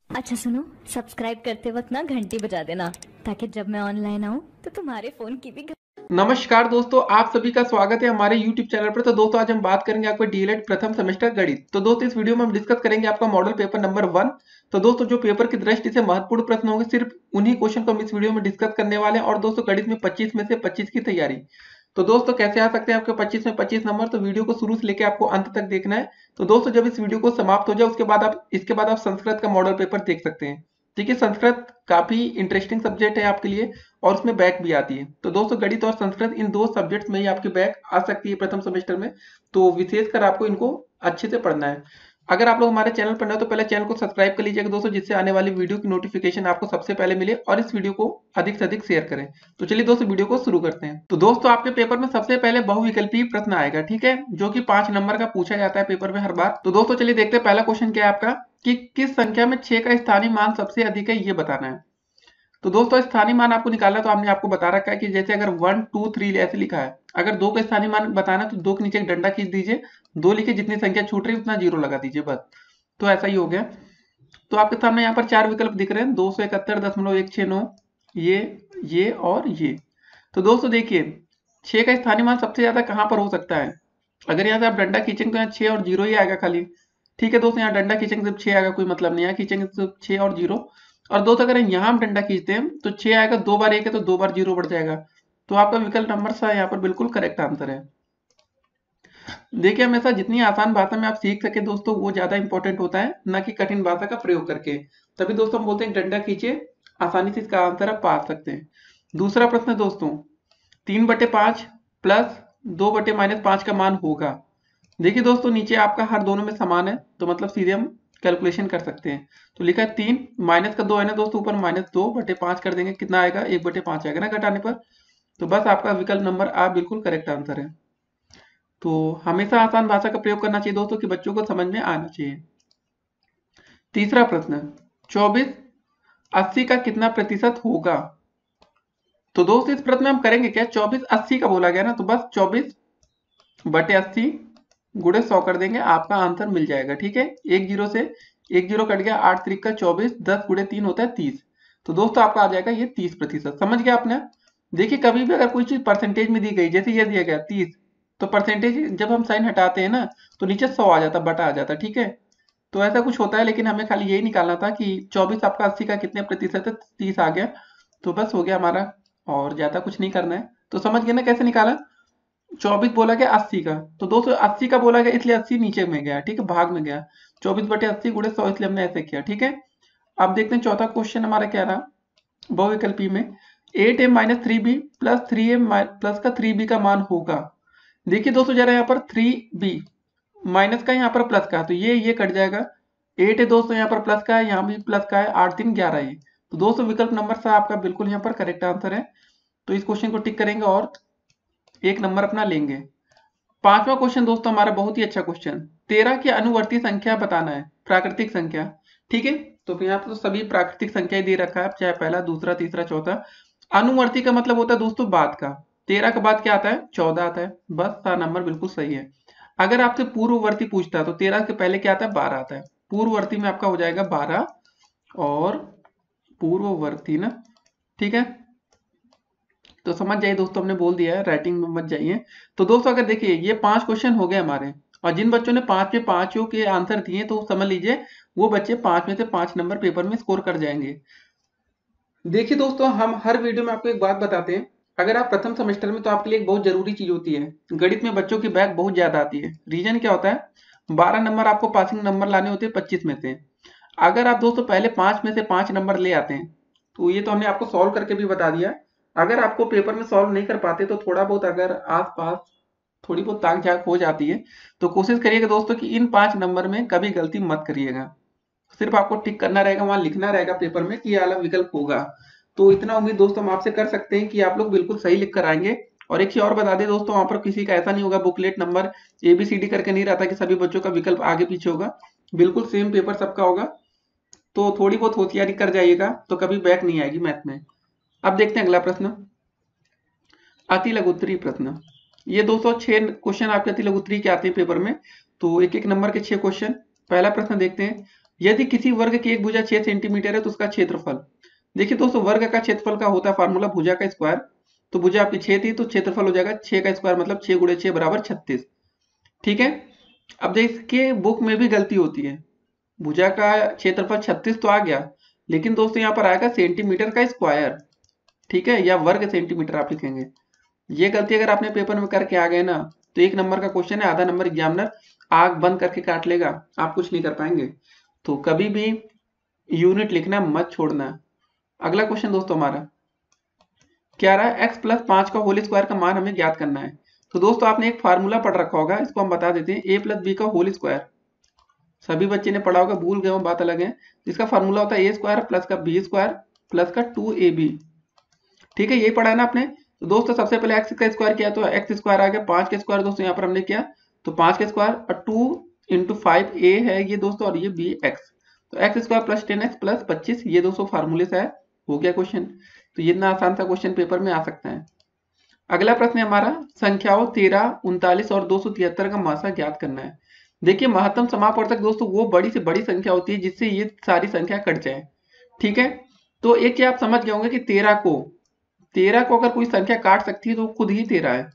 अच्छा सुनो, सब्सक्राइब करते वक्त ना घंटी बजा देना ताकि जब मैं ऑनलाइन आऊँ तो तुम्हारे फोन की भी नमस्कार दोस्तों, आप सभी का स्वागत है हमारे YouTube चैनल पर। तो दोस्तों आज हम बात करेंगे आपके डीएलएड प्रथम सेमेस्टर गणित। तो दोस्तों इस वीडियो में हम डिस्कस करेंगे आपका मॉडल पेपर नंबर 1। तो दोस्तों जो पेपर की दृष्टि से महत्वपूर्ण प्रश्न होंगे, सिर्फ उन्हीं क्वेश्चन को हम इस वीडियो में डिस्कस करने वाले हैं। और दोस्तों गणित में 25 में से 25 की तैयारी। तो दोस्तों कैसे आ सकते हैं आपके 25 में 25 नंबर? तो वीडियो को शुरू से लेकर आपको अंत तक देखना है। तो दोस्तों जब इस वीडियो को समाप्त हो जाए इसके बाद आप संस्कृत का मॉडल पेपर देख सकते हैं। ठीक है, संस्कृत काफी इंटरेस्टिंग सब्जेक्ट है आपके लिए और उसमें बैक भी आती है। तो दोस्तों गणित और संस्कृत इन दो सब्जेक्ट्स में ही आपकी बैक आ सकती है प्रथम सेमेस्टर में। तो विशेषकर आपको इनको अच्छे से पढ़ना है। अगर आप लोग हमारे चैनल पर नए हो तो पहले चैनल को सब्सक्राइब कर लीजिएगा दोस्तों, जिससे आने वाली वीडियो की नोटिफिकेशन आपको सबसे पहले मिले, और इस वीडियो को अधिक से अधिक शेयर करें। तो चलिए दोस्तों वीडियो को शुरू करते हैं। तो दोस्तों आपके पेपर में सबसे पहले बहुविकल्पीय प्रश्न आएगा, ठीक है, जो कि 5 नंबर का पूछा जाता है पेपर में हर बार। तो दोस्तों चलिए देखते हैं पहला क्वेश्चन क्या है आपका, कि किस संख्या में 6 का स्थानीय मान सबसे अधिक है, ये बताना है। तो दोस्तों स्थानीय मान आपको निकालना, तो हमने आपको बता रखा है कि जैसे अगर 1 2 3 ऐसे लिखा है, अगर 2 का स्थानीय मान बताना तो 2 के नीचे एक डंडा खींच दीजिए, 2 लिखे, जितनी संख्या छूट रही है उतना जीरो लगा दीजिए, बस। तो ऐसा ही हो गया। तो आपके सामने यहाँ पर 4 विकल्प दिख रहे हैं, 271.169, ये और ये। तो दोस्तों देखिए 6 का स्थानीय मान सबसे ज्यादा कहाँ पर हो सकता है? अगर यहाँ से आप डंडा खींचेंगे तो यहाँ 6 और 0 ही आएगा खाली। ठीक है दोस्तों, यहाँ डंडा खींचेंगे सिर्फ 6 आएगा, कोई मतलब नहीं। यहाँ खींचेंगे तो 6 और 0। और दोस्तों अगर यहाँ हम डंडा खींचते हैं तो 6 आएगा, 2 बार 1 है तो 2 बार 0 बढ़ जाएगा। तो आपका विकल्प नंबर सा यहाँ पर बिल्कुल करेक्ट आंसर है। देखिए हमेशा जितनी आसान भाषा में आप सीख सके दोस्तों, वो ज्यादा इंपॉर्टेंट होता है, ना कि कठिन भाषा का प्रयोग करके। तभी दोस्तों हम बोलते हैं डंडा खींचे, आसानी से इसका आंसर आप पा सकते हैं। दूसरा प्रश्न दोस्तों, 3/5 प्लस 2/-5 का मान होगा। देखिए दोस्तों नीचे आपका हर दोनों में समान है, तो मतलब सीधे हम कैलकुलेशन कर सकते हैं। तो लिखा है 3 माइनस का 2 है ना दोस्तों, ऊपर -2/5 कर देंगे, कितना आएगा 1/5 आएगा ना घटाने पर। तो बस आपका विकल्प नंबर आ बिल्कुल करेक्ट आंसर है। तो हमेशा आसान भाषा का प्रयोग करना चाहिए दोस्तों, कि बच्चों को समझ में आना चाहिए। तीसरा प्रश्न, 24 80 का कितना प्रतिशत होगा? तो दोस्तों इस प्रश्न में हम करेंगे क्या, 24 80 का बोला गया ना, तो बस 24/80 गुणे 100 कर देंगे, आपका आंसर मिल जाएगा। ठीक है, एक जीरो से एक जीरो कट गया, 8 त्रिक का 24, 10 गुणे 3 होता है 30। तो दोस्तों आपका आ जाएगा ये 30%। समझ गया आपने? देखिए कभी भी अगर कोई चीज परसेंटेज में दी गई, जैसे ये दिया गया 30, तो परसेंटेज जब हम साइन हटाते हैं ना तो नीचे 100 आ जाता, बटा आ जाता। ठीक है, तो ऐसा कुछ होता है, लेकिन हमें खाली यही निकालना था कि 24 आपका 80 का कितने प्रतिशत है, 30 आ गया। तो बस हो गया हमारा, और ज्यादा कुछ नहीं करना है। तो समझ गए ना कैसे निकाला? 24 बोला गया 80 का, तो दोस्तों 80 का बोला गया इसलिए 80 नीचे में गया, ठीक है, भाग में गया। 24/80 गुणे 100, इसलिए हमने ऐसे किया। ठीक है, अब देखते हैं चौथा क्वेश्चन हमारा क्या रहा बहुविकल्पी में। 8m-3b प्लस 3m प्लस का 3b का मान होगा। देखिए दोस्तों जरा यहाँ पर 3b माइनस का, यहाँ पर प्लस का, तो ये कट जाएगा। 8 है दोस्तों, यहाँ पर प्लस का है, यहाँ भी प्लस का है, 8 3 11 ये। तो दोस्तों विकल्प नंबर सा आपका बिल्कुल यहाँ पर करेक्ट आंसर है। तो इस क्वेश्चन को टिक करेंगे और एक नंबर अपना लेंगे। पांचवा क्वेश्चन दोस्तों हमारा बहुत ही अच्छा क्वेश्चन, 13 की अनुवर्ती संख्या बताना है, प्राकृतिक संख्या। ठीक है, तो यहाँ पर तो सभी प्राकृतिक संख्या दे रखा है, चाहे पहला दूसरा तीसरा चौथा। अनुवर्ती का मतलब होता है दोस्तों बाद का। 13 के बाद क्या आता है? 14 आता है, बस सा नंबर बिल्कुल सही है। अगर आपसे पूर्ववर्ती पूछता है तो 13 के पहले क्या आता है? 12 आता है। पूर्ववर्ती में आपका हो जाएगा 12 और पूर्ववर्ती ना। ठीक है, तो समझ जाइए दोस्तों, हमने बोल दिया है, राइटिंग में मत जाइए। तो दोस्तों अगर देखिए ये 5 क्वेश्चन हो गए हमारे, और जिन बच्चों ने 5 में 5 के आंसर दिए तो समझ लीजिए वो बच्चे 5 में से 5 नंबर पेपर में स्कोर कर जाएंगे। देखिए दोस्तों हम हर वीडियो में आपको एक बात बताते हैं, अगर आप प्रथम सेमेस्टर में, तो आपके लिए एक बहुत जरूरी चीज होती है, गणित में बच्चों की बैक बहुत ज्यादा आती है। रीजन क्या होता है? 12 नंबर आपको पासिंग नंबर लाने होते हैं 25 में से। अगर आप दोस्तों पहले 5 में से 5 नंबर ले आते हैं, तो ये तो हमने आपको सॉल्व करके भी बता दिया। अगर आपको पेपर में सॉल्व नहीं कर पाते तो थोड़ा बहुत अगर आस पास थोड़ी बहुत ताक झाक हो जाती है, तो कोशिश करिएगा दोस्तों कि इन 5 नंबर में कभी गलती मत करिएगा। सिर्फ आपको टिक करना रहेगा, वहां लिखना रहेगा पेपर में कि ये वाला विकल्प होगा। तो इतना उम्मीद दोस्तों हम आपसे कर सकते हैं कि आप लोग बिल्कुल सही लिख कर आएंगे। और एक चीज और बता दें दोस्तों, वहां पर किसी का ऐसा नहीं होगा बुकलेट नंबर ABCD करके नहीं रहता कि सभी बच्चों का विकल्प आगे पीछे होगा, बिल्कुल सेम पेपर सबका होगा। तो थोड़ी बहुत होशियारी कर जाइएगा तो कभी बैक नहीं आएगी मैथ में। अब देखते हैं अगला प्रश्न, अति लघु उत्तरीय प्रश्न। ये 206 क्वेश्चन आपके अति लघु उत्तरीय के आते हैं पेपर में, तो एक एक नंबर के 6 क्वेश्चन। पहला प्रश्न देखते हैं, यदि किसी वर्ग की एक भुजा 6 सेंटीमीटर है तो उसका क्षेत्रफल, देखिए दोस्तों वर्ग का क्षेत्रफल का होता है फार्मूला भुजा का स्क्वायर, तो भुजा आपकी 6 थी तो क्षेत्रफल हो जाएगा 6 का स्क्वायर मतलब 6 गुणे 6 बराबर 36। ठीक है, अब देखिए बुक में भी गलती होती है, भुजा का क्षेत्रफल 36 तो आ गया, लेकिन दोस्तों यहाँ पर आएगा सेंटीमीटर का स्क्वायर, ठीक है, या वर्ग सेंटीमीटर आप लिखेंगे। ये गलती अगर आपने पेपर में करके आ गए ना तो 1 नंबर का क्वेश्चन है, आधा नंबर एग्जामिनर आंख बंद करके काट लेगा, आप कुछ नहीं कर पाएंगे। तो कभी भी यूनिट लिखना मत छोड़ना। अगला क्वेश्चन दोस्तों हमारा क्या रहा है, x प्लस 5 का होल स्क्वायर का मान हमें ज्ञात करना है। तो दोस्तों आपने एक फार्मूला पढ़ रखा होगा, इसको हम बता देते हैं, a प्लस बी का होल स्क्वायर, सभी बच्चे ने पढ़ा होगा, भूल गए हो बात अलग है। इसका फार्मूला होता है ए स्क्वायर प्लस का बी स्क्वायर प्लस का 2ab, ठीक है, यही पढ़ा है ना आपने। तो दोस्तों सबसे पहले x का स्क्वायर किया तो x स्क्वायर आ गया, 5 का स्क्वायर दोस्तों यहाँ पर हमने किया तो 5 का स्क्वायर और 2 इंटू 5 a है ये दोस्तों, और ये b x, तो x square plus 10x plus 25, ये दोस्तों फार्मूले से है, हो गया क्वेश्चन। तो ये इतना आसान सा क्वेश्चन पेपर में आ सकता है। अगला प्रश्न है हमारा, संख्याओं 13, 39 और 273 का मासा ज्ञात करना है। देखिए महत्तम समापवर्तक दोस्तों वो बड़ी से बड़ी संख्या होती है जिससे ये सारी संख्या कट जाए, ठीक है। तो एक ये आप समझ गए होंगे कि 13 को अगर कोई संख्या काट सकती है तो खुद ही 13 है।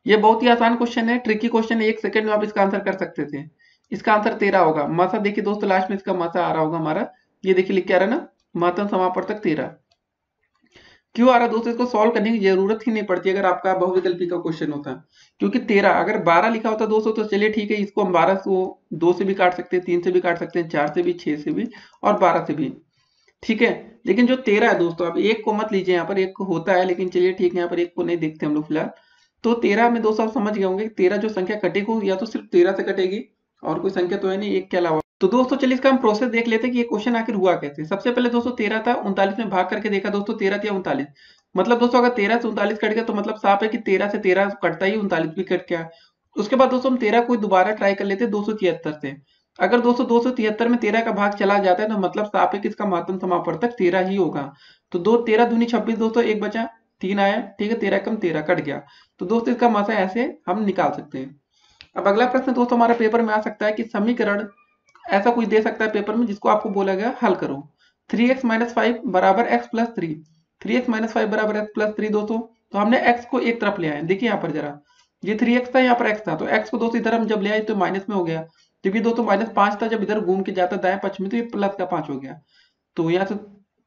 ये बहुत ही आसान क्वेश्चन है, ट्रिकी क्वेश्चन है, 1 सेकंड में आप इसका आंसर कर सकते थे। इसका आंसर 13 होगा। मासा देखिए दोस्तों लास्ट में इसका मासा आ रहा होगा हमारा, ये देखिए लिख के आ रहा है ना, महत्तम समापवर्तक 13 क्यों आ रहा है दोस्तों, इसको सॉल्व करने की जरूरत ही नहीं पड़ती अगर आपका बहुविकल्पी का क्वेश्चन होता है, क्योंकि 13 अगर 12 लिखा होता दोस्तों तो चलिए ठीक है, इसको हम 12 को 2 से भी काट सकते हैं, 3 से भी काट सकते हैं, 4 से भी, 6 से भी और 12 से भी, ठीक है। लेकिन जो 13 है दोस्तों, अब एक को मत लीजिए, यहाँ पर एक को होता है लेकिन चलिए ठीक है, यहाँ पर एक को नहीं देखते हम लोग फिलहाल। तो 13 में दोस्तों आप समझ गए होंगे 13 जो संख्या कटेगी या तो सिर्फ 13 से कटेगी और कोई संख्या तो है नहीं एक के अलावा। तो दोस्तों चलिए इसका हम प्रोसेस देख लेते हैं कि ये क्वेश्चन आखिर हुआ कैसे। सबसे पहले दोस्तों 13 था, 39 में भाग करके देखा दोस्तों, 13 या 39, मतलब दोस्तों अगर 13 से 39 कट गया तो मतलब साफ है कि 13 से 13 कटता ही 39 भी कट गया। उसके बाद दोस्तों हम 13 को दोबारा ट्राई कर लेते हैं 273 से, अगर दोस्तों 273 में 13 का भाग चला जाता है तो मतलब साफ है कि इसका महत्तम समापवर्तक 13 ही होगा। तो 13 दूनी 26 दोस्तों, एक बचा 3 आया, ठीक है, 13 कम 13 कट गया, तो दोस्तों इसका मासा ऐसे हम निकाल सकते हैं। अब अगला प्रश्न दोस्तों हमारे पेपर में आ सकता है कि समीकरण ऐसा कुछ दे सकता है पेपर में जिसको आपको बोला गया हल करो। 3x माइनस 5 बराबर x प्लस 3, 3x माइनस 5 बराबर x प्लस 3 दोस्तों, तो हमने x को एक तरफ ले आए, देखिए यहाँ पर जरा ये 3x था, यहाँ पर x था, तो x को दोस्तों इधर हम जब ले आए तो माइनस में हो गया, जब ये दोस्तों -5 था, जब इधर घूम के जाता दाएं पक्ष में तो ये प्लस का 5 हो गया। तो यहाँ से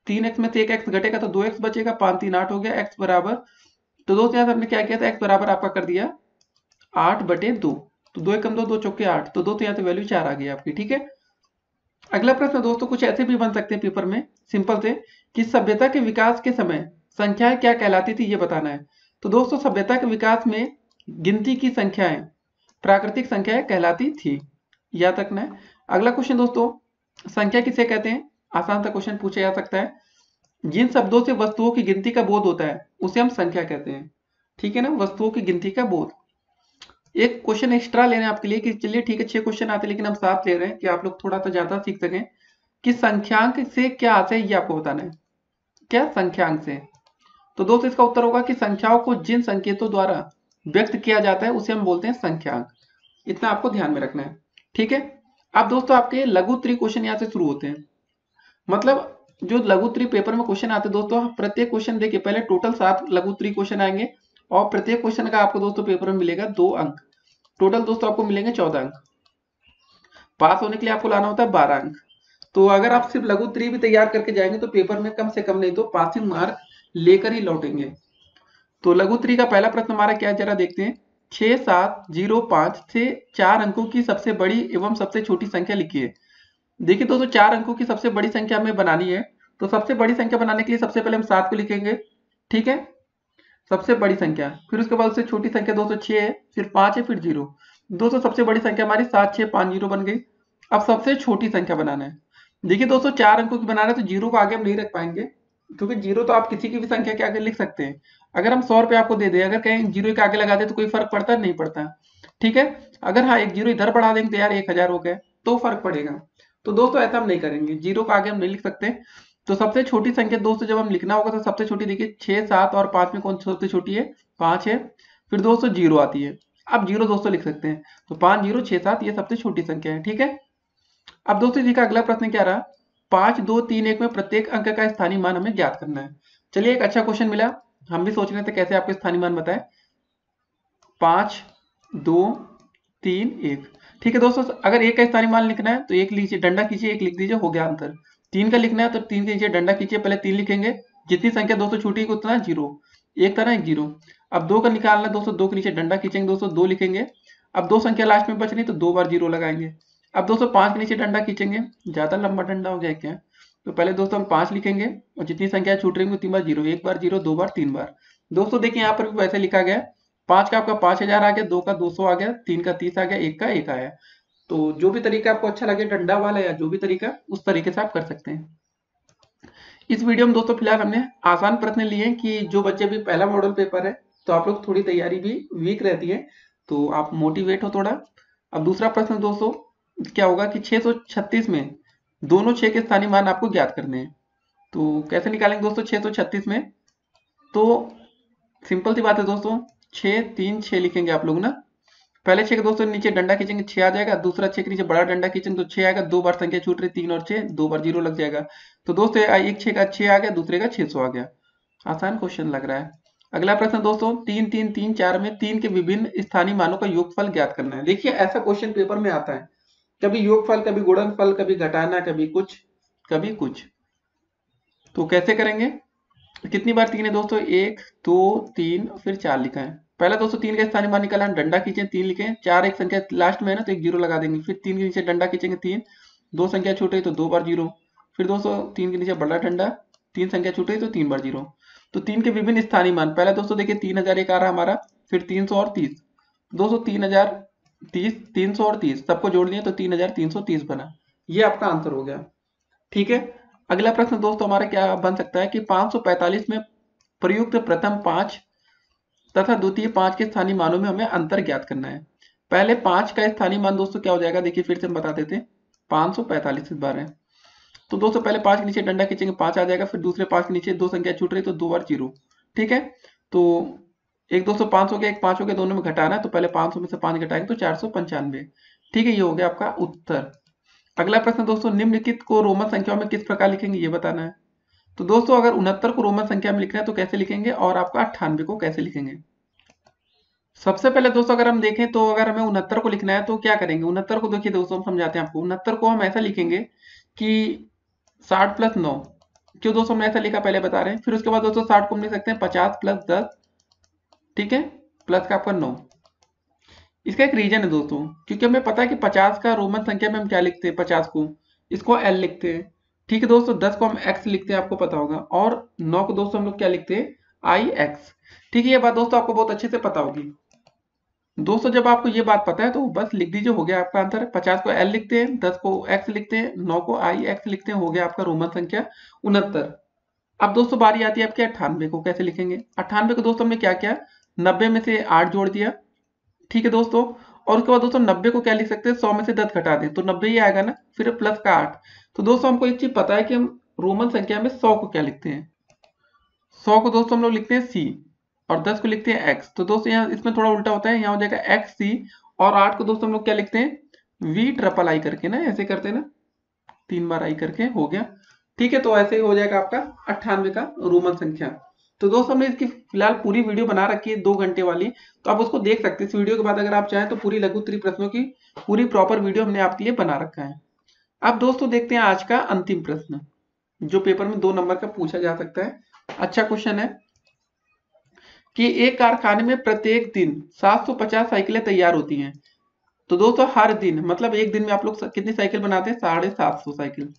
3x में से एक x घटेगा तो 2x बचेगा, 5 3 8 हो गया, x बराबर, तो दोस्तों यहाँ से हमने क्या किया था, x बराबर आपका कर दिया 8/2, तो 2 एकम 2 2 चौके 8, तो दोस्तों यहाँ से वैल्यू 4 आ गई आपकी, ठीक है। अगला प्रश्न दोस्तों कुछ ऐसे भी बन सकते हैं पेपर में सिंपल से कि सभ्यता के विकास के समय संख्याएं क्या कहलाती थी ये बताना है। तो दोस्तों सभ्यता के विकास में गिनती की संख्याएं प्राकृतिक संख्याएं कहलाती थी, याद रखना है। अगला क्वेश्चन दोस्तों, संख्या किसे कहते हैं, आसान सा क्वेश्चन पूछा जा सकता है, जिन शब्दों से वस्तुओं की गिनती का बोध होता है उसे हम संख्या कहते हैं, ठीक है ना, वस्तुओं की गिनती का बोध। एक क्वेश्चन एक्स्ट्रा ले रहे हैं आपके लिए कि चलिए ठीक है 6 क्वेश्चन आते हैं लेकिन हम 7 ले रहे हैं कि आप लोग थोड़ा सा ज्यादा सीख सकें कि संख्यांक से क्या आता है ये आपको बताना है, क्या संख्यांक से। तो दोस्तों इसका उत्तर होगा कि संख्याओं को जिन संकेतों द्वारा व्यक्त किया जाता है उसे हम बोलते हैं संख्यांक, इतना आपको ध्यान में रखना है, ठीक है। अब दोस्तों आपके लघुत्तरी क्वेश्चन यहाँ से शुरू होते हैं, मतलब जो लघुत्तरी पेपर में क्वेश्चन आते हैं दोस्तों, प्रत्येक क्वेश्चन देखिए पहले टोटल 7 लघुत्तरी क्वेश्चन आएंगे और प्रत्येक क्वेश्चन का आपको दोस्तों पेपर में मिलेगा 2 अंक, टोटल दोस्तों आपको मिलेंगे 14 अंक, पास होने के लिए आपको लाना होता है 12 अंक। तो अगर आप सिर्फ लघुत्तरी भी तैयार करके जाएंगे तो पेपर में कम से कम नहीं तो पासिंग मार्क लेकर ही लौटेंगे। तो लघुत्तरी का पहला प्रश्न हमारा क्या है जरा देखते हैं, 6705 से 4 अंकों की सबसे बड़ी एवं सबसे छोटी संख्या लिखिए। देखिए दोस्तों 4 अंकों की सबसे बड़ी संख्या हमें बनानी है, तो सबसे बड़ी संख्या बनाने के लिए सबसे पहले हम 7 को लिखेंगे, ठीक है, सबसे बड़ी संख्या, फिर उसके बाद उससे छोटी संख्या दोस्तों 6 है, फिर 5 है, फिर 0, दोस्तों सबसे बड़ी संख्या हमारी 7 6 5 0 बन गई। अब सबसे छोटी संख्या बनाना है, देखिए दोस्तों 4 अंकों की बनाना है तो 0 को आगे हम नहीं रख पाएंगे, क्योंकि 0 तो आप किसी की भी संख्या के आगे लिख सकते हैं। अगर हम 100 रुपये आपको दे दें, अगर कहीं 0 के आगे लगा दे तो कोई फर्क पड़ता है, नहीं पड़ता, ठीक है। अगर हाँ एक 0 इधर बढ़ा देंगे तो यार 1000 हो गए तो फर्क पड़ेगा, तो दोस्तों ऐसा हम नहीं करेंगे, 0 को आगे हम नहीं लिख सकते। तो सबसे छोटी संख्या दोस्तों जब हम लिखना होगा तो सबसे छोटी देखिए 6 7 और 5 में कौन सबसे छोटी है, 5 है, फिर दोस्तों 0 आती है, अब 0 दोस्तों लिख सकते हैं, तो 5 0 6 7 ये सबसे छोटी संख्या है, ठीक है। अब दोस्तों जी का अगला प्रश्न क्या रहा, 5, 2, 3, 1 में प्रत्येक अंक का स्थानीय मान हमें ज्ञात करना है। चलिए एक अच्छा क्वेश्चन मिला, हम भी सोच रहे थे कैसे आपको स्थानीय मान बताए। 5, 2, 3, 1। ठीक है दोस्तों, अगर एक का स्थानीय मान लिखना है तो एक लीजिए, डंडा खींचिए, एक लिख दीजिए, हो गया आंसर। 3 का लिखना है तो 3 के नीचे डंडा खींचिए, पहले 3 लिखेंगे, जितनी संख्या दोस्तों छूटेगी उतना 0, एक था ना, एक 0। अब 2 का निकालना है दोस्तों, 2 के नीचे डंडा खींचेंगे दोस्तों, 2 लिखेंगे। अब 2 संख्या लास्ट में बच रही तो 2 बार 0 लगाएंगे। अब दोस्तों 5 के नीचे डंडा खींचेंगे, ज्यादा लंबा डंडा हो गया क्या, तो पहले दोस्तों हम 5 लिखेंगे और जितनी संख्या छूट रही है 3 बार 0, एक बार 0, 2 बार, 3 बार। दोस्तों देखिए यहाँ पर भी वैसे लिखा गया, 5 का आपका 5000 आ गया, 2 का 200 आ गया, 3 का 30 आ गया, 1 का 1 आया। तो जो भी तरीका आपको अच्छा लगे, डंडा वाला या जो भी तरीका, उस तरीके से आप कर सकते हैं। इस वीडियो में दोस्तों फिलहाल हमने आसान प्रश्न लिए कि जो बच्चे भी पहला मॉडल पेपर है तो आप लोग थोड़ी तैयारी भी वीक रहती है, तो आप मोटिवेट हो थोड़ा। अब दूसरा प्रश्न दोस्तों क्या होगा कि 636 में दोनों 6 के स्थानीय मान आपको ज्ञात करने हैं। तो कैसे निकालेंगे दोस्तों 636 में, तो सिंपल सी बात है दोस्तों, 6, 3, 6 लिखेंगे आप लोग ना। पहले 6 के दोस्तों नीचे डंडा खींचेंगे, 6 आ जाएगा, दूसरा 6 के नीचे बड़ा डंडा खींचेंगे तो 6 आएगा, 2 बार संख्या छूट रही, 3 और 6, 2 बार 0 लग जाएगा। तो दोस्तों एक 6 का 6 आ गया, दूसरे का 600 आ गया। आसान क्वेश्चन लग रहा है। अगला प्रश्न दोस्तों 3, 3, 3, 4 में 3 के विभिन्न स्थानीय मानों का योगफल ज्ञात करना है। देखिए ऐसा क्वेश्चन पेपर में आता है, कभी योगफल, कभी गुणनफल, कभी घटाना, कभी कुछ, कभी कुछ। तो कैसे करेंगे, कितनी बार 3 है दोस्तों, 1, 2, 3 फिर 4 लिखा है। पहला दोस्तों 3 का स्थानीय मान निकाला, डंडा खींचे, 3 लिखे, 4 एक संख्या लास्ट में है ना तो एक 0 लगा देंगे, फिर 3 के नीचे डंडा खींचेंगे, 3, 2 संख्या छूटे तो 2 बार 0, फिर दोस्तों 3 के नीचे बड़ा डंडा, 3 संख्या छूटे तो 3 बार 0। तो 3 के विभिन्न स्थानीय मान, पहला दोस्तों देखिए 3001 आ रहा हमारा, फिर 300 और 30, दोस्तों 3030, 300 और 30 सबको जोड़ दिए तो 3330 बना, ये आपका आंसर हो गया। ठीक है, अगला प्रश्न दोस्तों हमारा क्या बन सकता है कि 545 में प्रयुक्त प्रथम 5 तथा द्वितीय 5 के स्थानीय मानों में हमें अंतर ज्ञात करना है। पहले 5 का स्थानीय मान दोस्तों क्या हो जाएगा, देखिए फिर से हम बता देते हैं, 545 इस बार है। तो दोस्तों पहले 5 के नीचे डंडा खींचेंगे, 5 आ जाएगा, फिर दूसरे 5 के नीचे 2 संख्या छूट रही तो 2 बार 0। ठीक है, तो एक दोस्तों 5 हो गया, एक 5 हो गया, दोनों में घटाना है तो पहले 500 में से 5 घटाएंगे तो 495। ठीक है, ये हो गया आपका उत्तर। अगला प्रश्न दोस्तों, निम्नलिखित को रोमन संख्याओं में किस प्रकार लिखेंगे ये बताना है। तो दोस्तों अगर 69 को रोमन संख्या में लिखना है तो कैसे लिखेंगे, और आपका 98 को कैसे लिखेंगे। सबसे पहले दोस्तों अगर हम देखें तो अगर हमें 69 को लिखना है तो क्या करेंगे, 69 को देखिए दोस्तों हम समझाते हैं आपको। 69 को हम ऐसा लिखेंगे कि 60 प्लस 9, क्यों दोस्तों हमने ऐसा लिखा पहले बता रहे हैं। फिर उसके बाद दोस्तों 60 को हम लिख सकते हैं 50 प्लस 10, ठीक है, प्लस का आपका 9। इसका एक रीजन है दोस्तों, क्योंकि हमें पता है कि 50 का रोमन संख्या में हम क्या लिखते हैं, 50 को इसको एल लिखते हैं। ठीक है दोस्तों, 10 को हम एक्स लिखते हैं, आपको पता होगा, और 9 को दोस्तों हम लोग क्या लिखते हैं, आई एक्स। ठीक है, ये बात दोस्तों आपको बहुत अच्छे से पता होगी। दोस्तों जब आपको ये बात पता है तो बस लिख दीजिए, हो गया आपका आंसर। 50 को एल लिखते हैं, 10 को एक्स लिखते हैं, 9 को आई एक्स लिखते हैं, हो गया आपका रोमन संख्या 69। अब दोस्तों बारी आती है आपके 98 को कैसे लिखेंगे। 98 को दोस्तों हमने क्या किया, 90 में से 8 जोड़ दिया। ठीक है दोस्तों, और उसके बाद दोस्तों 90 को क्या लिख सकते हैं, 100 में से 10 घटा दें तो 90 ही आएगा ना, फिर प्लस का 8। तो दोस्तों हमको एक चीज पता है कि हम रोमन संख्या में 100 को क्या लिखते हैं, 100 को दोस्तों हम लोग लिखते हैं सी, और 10 को लिखते हैं एक्स। तो दोस्तों यहाँ इसमें थोड़ा उल्टा होता है, यहाँ हो जाएगा एक्स सी, और 8 को दोस्तों हम लोग क्या लिखते हैं, वी ट्रिपल आई करके ना, ऐसे करते हैं ना, 3 बार आई करके, हो गया। ठीक है, तो ऐसे ही हो जाएगा आपका 98 का रोमन संख्या। तो दोस्तों हमने इसकी फिलहाल पूरी वीडियो बना रखी है 2 घंटे वाली, तो आप उसको देख सकते हैं। इस वीडियो के बाद अगर आप चाहें तो पूरी लघु उत्तरीय प्रश्नों की पूरी प्रॉपर वीडियो हमने आपके लिए बना रखा है। अब दोस्तों देखते हैं आज का अंतिम प्रश्न, जो पेपर में 2 नंबर का पूछा जा सकता है। अच्छा क्वेश्चन है कि एक कारखाने में प्रत्येक दिन 750 साइकिलें तैयार होती हैं। तो दोस्तों हर दिन मतलब एक दिन में आप लोग कितनी साइकिल बनाते हैं, 750 साइकिल।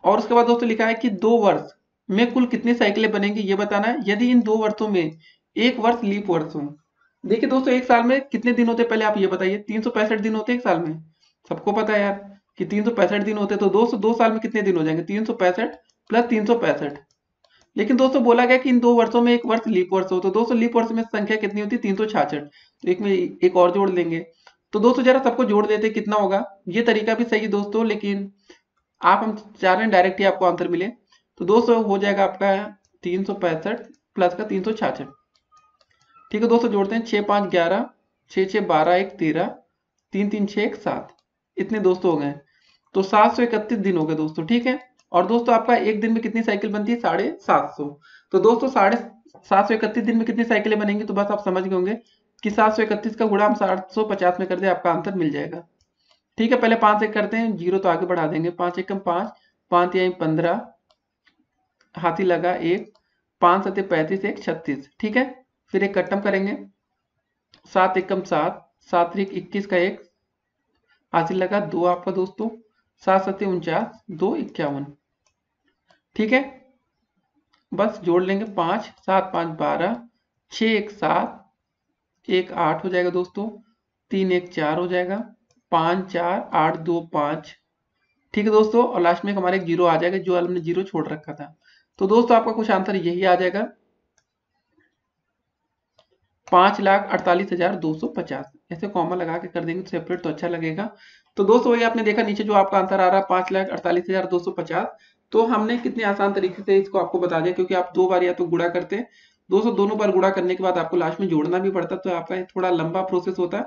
और उसके बाद दोस्तों लिखा है कि 2 वर्ष में कुल कितनी साइकिलें बनेंगी ये बताना है, यदि इन 2 वर्षों में एक वर्ष लीप वर्ष हो। देखिए दोस्तों एक साल में कितने दिन होते हैं पहले आप ये बताइए, 365 दिन होते हैं एक साल में, सबको पता है यार कि 365 दिन होते हैं। तो दोस्तों 2 साल में कितने दिन हो जाएंगे, 365 प्लस 365। लेकिन दोस्तों बोला गया कि इन 2 वर्षों में एक वर्ष लीप वर्ष हो, तो दोस्तों लीप वर्ष में संख्या कितनी होती है, 366, तो एक में एक और जोड़ लेंगे। तो दोस्तों जरा सबको जोड़ देते कितना होगा। ये तरीका भी सही है दोस्तों, लेकिन आप हम चाह रहे हैं डायरेक्ट ही आपको आंसर मिले। तो दोस्तों हो जाएगा आपका 365 प्लस का 366। ठीक है दोस्तों, जोड़ते हैं, 6 5 11, 6 6 12 1 13, 3 3 6 1 7, इतने दोस्तों हो गए। तो 731 दिन हो गए दोस्तों, ठीक है। और दोस्तों आपका एक दिन में कितनी साइकिल बनती है? 750। तो दोस्तों 731 दिन में कितनी साइकिलें बनेंगी? तो बस आप समझ गए होंगे कि 731 का गुणा हम 750 में कर दे, आपका आंसर मिल जाएगा। ठीक है, पहले 5 एक करते हैं, जीरो तो आगे बढ़ा देंगे। 5 एकम 5, 5 या 15, हाथी लगा 1, 5 सत्ते 35, 1 36। ठीक है, फिर एक कट्टम करेंगे। 7 एकम 7, 7 त्रिक 21 का 1, हाथी लगा 2 आपका दोस्तों, 7 सत्ते 49, 2 51। ठीक है, बस जोड़ लेंगे 5, 7 5 12, 6 1 7, 1 8 हो जाएगा दोस्तों, 3 1 4 हो जाएगा, 5 4 8 2 5। ठीक है दोस्तों, और लास्ट में हमारे एक जीरो आ जाएगा जो हमने जीरो छोड़ रखा था। तो दोस्तों आपका कुछ आंसर यही आ जाएगा, 5,48,250। ऐसे कॉमा लगा के कर देंगे तो सेपरेट तो अच्छा लगेगा। तो दोस्तों वही आपने देखा नीचे जो आपका आंसर आ रहा है 5,48,250। तो हमने कितने आसान तरीके से इसको आपको बता दिया, क्योंकि आप 2 बार या तो गुणा करते हैं दोस्तों, दोनों बार गुणा करने के बाद आपको लास्ट में जोड़ना भी पड़ता, तो आपका थोड़ा लंबा प्रोसेस होता है।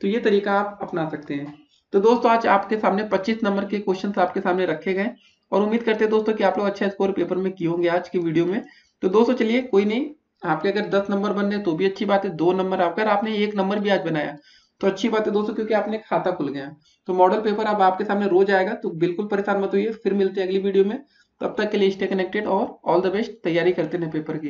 तो ये तरीका आप अपना सकते हैं। तो दोस्तों आज आपके सामने 25 नंबर के क्वेश्चन आपके सामने रखे गए, और उम्मीद करते हैं दोस्तों कि आप लोग अच्छा स्कोर पेपर में किए होंगे आज की वीडियो में। तो दोस्तों चलिए कोई नहीं, आपके अगर 10 नंबर बन रहे तो भी अच्छी बात है, 2 नंबर अगर आपने 1 नंबर भी आज बनाया तो अच्छी बात है दोस्तों, क्योंकि आपने खाता खुल गया। तो मॉडल पेपर अब आपके सामने रोज आएगा, तो बिल्कुल परेशान मत होइए। फिर मिलते हैं अगली वीडियो में, तब तक के लिए स्टे कनेक्टेड और ऑल द बेस्ट, तैयारी करते रहें पेपर की।